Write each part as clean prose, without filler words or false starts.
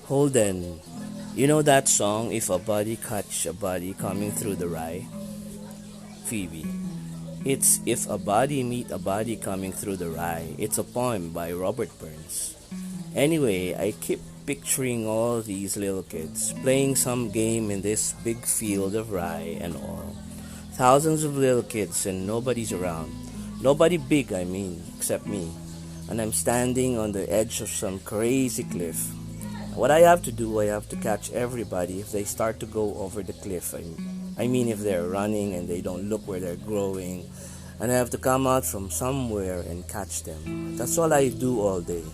Holden, you know that song, If a Body Catch a Body Coming Through the Rye? Phoebe. It's If a Body Meet a Body Coming Through the Rye. It's a poem by Robert Burns. Anyway, I keep picturing all these little kids playing some game in this big field of rye and all. Thousands of little kids and nobody's around. Nobody big, I mean, except me. And I'm standing on the edge of some crazy cliff. What I have to do, I have to catch everybody if they start to go over the cliff. I mean, if they're running and they don't look where they're growing. And I have to come out from somewhere and catch them. That's all I do all day.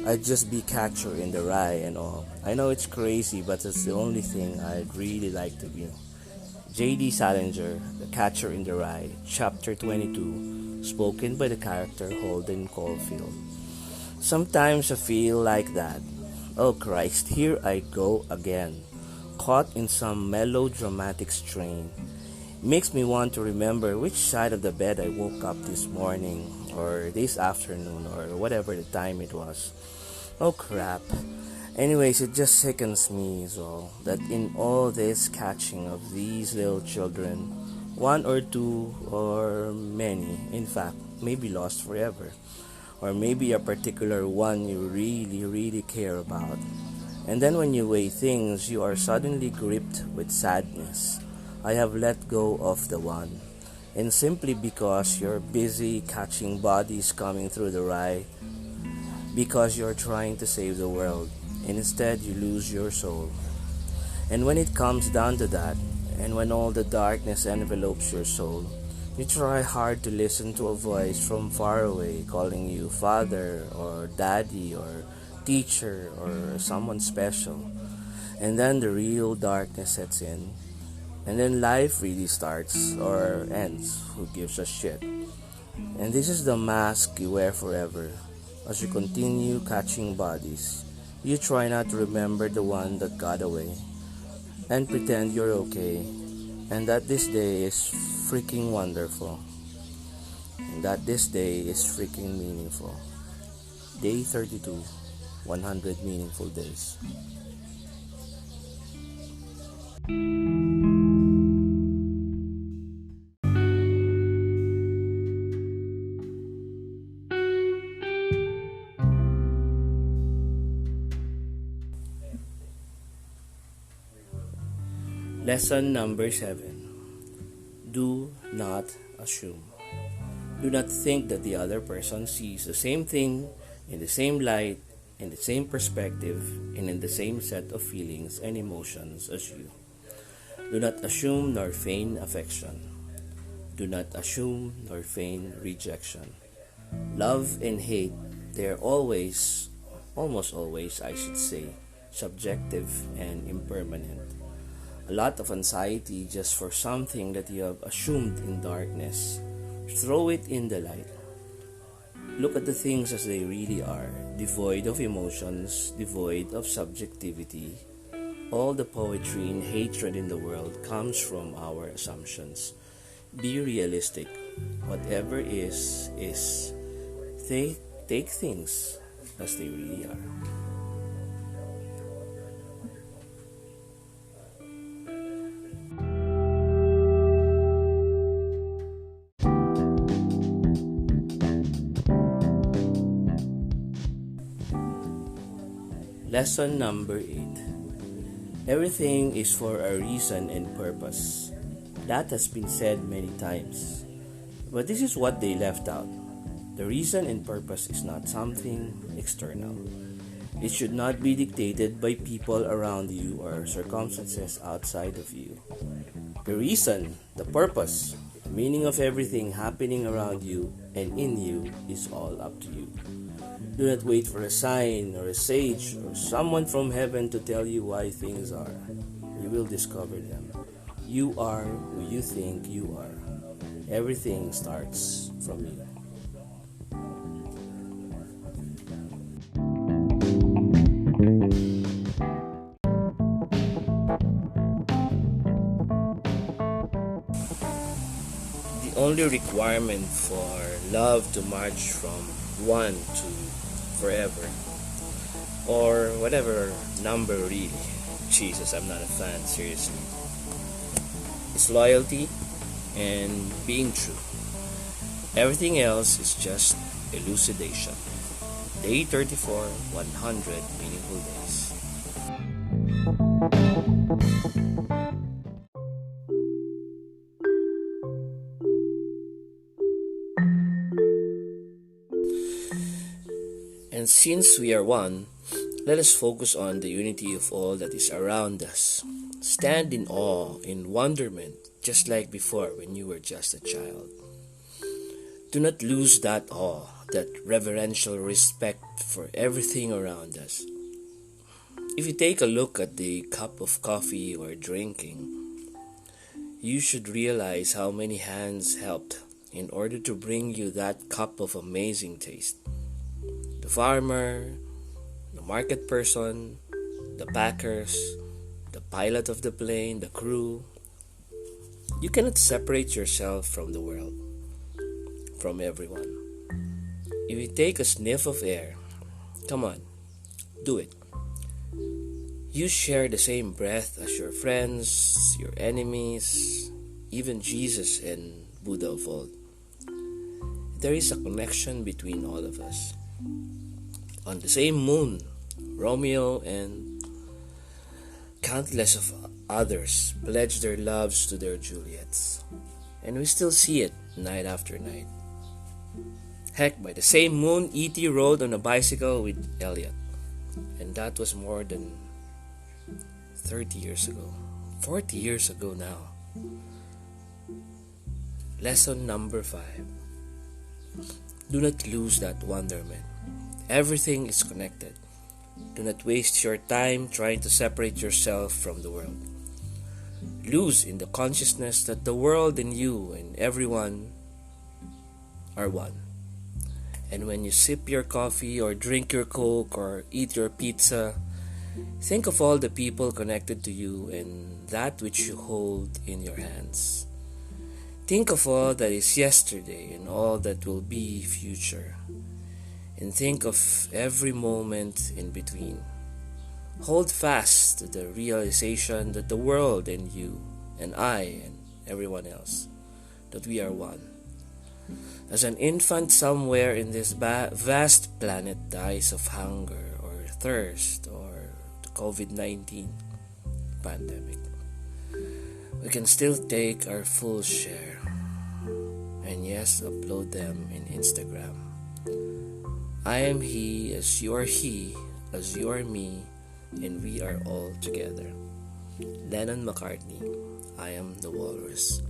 I'd just be catcher in the rye and all. I know it's crazy, but it's the only thing I'd really like to be. J.D. Salinger, The Catcher in the Rye, Chapter 22, spoken by the character Holden Caulfield. Sometimes I feel like that. Oh Christ, here I go again, caught in some melodramatic strain. Makes me want to remember which side of the bed I woke up this morning, or this afternoon, or whatever the time it was. Oh crap. Anyways, it just sickens me so that in all this catching of these little children, one or two or many, in fact, may be lost forever. Or maybe a particular one you really care about. And then when you weigh things, you are suddenly gripped with sadness. I have let go of the one. And simply because you're busy catching bodies coming through the rye, because you're trying to save the world, and instead you lose your soul. And when it comes down to that, and when all the darkness envelopes your soul, you try hard to listen to a voice from far away calling you father or daddy or teacher or someone special. And then the real darkness sets in. And then life really starts or ends. Who gives a shit? And this is the mask you wear forever. As you continue catching bodies, you try not to remember the one that got away. And pretend you're okay. And that this day is freaking wonderful. And that this day is freaking meaningful. Day 32, 100 meaningful days. Lesson number 7. Do not assume. Do not think that the other person sees the same thing in the same light, in the same perspective, and in the same set of feelings and emotions as you. Do not assume nor feign affection. Do not assume nor feign rejection. Love and hate, they're always, almost always I should say, subjective and impermanent. A lot of anxiety just for something that you have assumed in darkness. Throw it in the light. Look at the things as they really are, devoid of emotions, devoid of subjectivity. All the poetry and hatred in the world comes from our assumptions. Be realistic. Whatever is. Take things as they really are. Lesson number 8. Everything is for a reason and purpose. That has been said many times. But this is what they left out. The reason and purpose is not something external. It should not be dictated by people around you or circumstances outside of you. The reason, the purpose, the meaning of everything happening around you and in you is all up to you. Do not wait for a sign or a sage or someone from heaven to tell you why things are. You will discover them. You are who you think you are. Everything starts from you. The only requirement for love to march from one to forever or whatever number really. Jesus, I'm not a fan, seriously. It's loyalty and being true. Everything else is just elucidation. Day 34, 100 meaningful days. And since we are one, let us focus on the unity of all that is around us. Stand in awe, in wonderment, just like before when you were just a child. Do not lose that awe, that reverential respect for everything around us. If you take a look at the cup of coffee you are drinking, you should realize how many hands helped in order to bring you that cup of amazing taste. The farmer, the market person, the packers, the pilot of the plane, the crew. You cannot separate yourself from the world, from everyone. If you take a sniff of air, come on, do it. You share the same breath as your friends, your enemies, even Jesus and Buddha of old. There is a connection between all of us. On the same moon, Romeo and countless of others pledged their loves to their Juliets. And we still see it night after night. Heck, by the same moon, E.T. rode on a bicycle with Elliot. And that was more than 30 years ago. 40 years ago now. Lesson number 5. Do not lose that wonderment. Everything is connected. Do not waste your time trying to separate yourself from the world. Lose in the consciousness that the world and you and everyone are one. And when you sip your coffee or drink your Coke or eat your pizza, think of all the people connected to you and that which you hold in your hands. Think of all that is yesterday and all that will be future. And think of every moment in between. Hold fast to the realization that the world and you and I and everyone else, that we are one. As an infant somewhere in this vast planet dies of hunger or thirst or the COVID-19 pandemic, we can still take our full share and yes, upload them in Instagram. I am he as you are he, as you are me, and we are all together. Lennon-McCartney, I am the walrus.